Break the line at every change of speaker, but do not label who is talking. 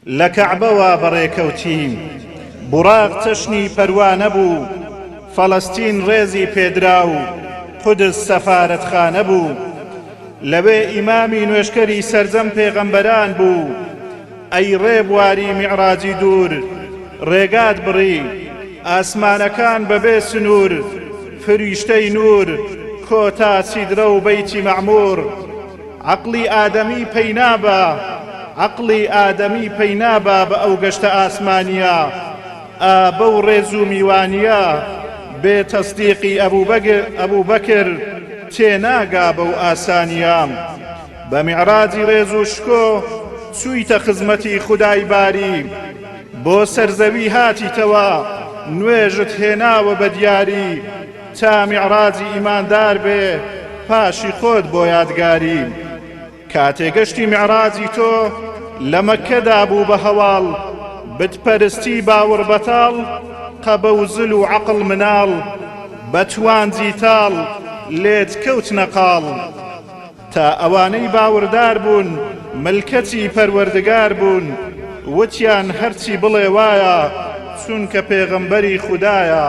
لە کەعبەوە بەڕێکەوتیم بوڕاق چەشنی پەروە نەبوو فەڵەستین ڕێزی پێدرا و قودس سەفارەتخانە بوو لەوێ ئیمامی نوێژکەری سەرجەم پێغەمبەران بوو ئەی ڕێبواری میعراجی دوور ڕێگات بڕی ئاسمانەکان بەبێ سنوور فریشتەی نور کۆتا سیدرە و بەیتی مەعموور عەقڵی ئادەمی پەینابا بە ئەو گەشتە ئاسمانیە ئابە و ڕێز و میوانیە بێ تەسدیقی ئەبوبەکر تێناگا بەو ئاسانیە بە میعراجی ڕێز و شکۆ چوویتە خزمەتی خودای باری بۆ سەرزەوی هاتیتەوە نوێژت هێناوە بە دیاری تا میعراجی ئیماندار بێ پاشی خۆت بۆ یادگاری کاتێگەشتی میعراجی تۆ لە مەککەدا بوو بە هەواڵ بتپەرستی باوەڕ بەتاڵ قەبەوزل و عەقڵ مناڵ بەتوانجی تاڵ لێت کەوتنە قاڵ تا ئەوانەی باوەڕدار بوون ملکەتی پەروەردگار بوون وتیان هەرچی بڵێ وایە چونکە پێغەمبەری خودایە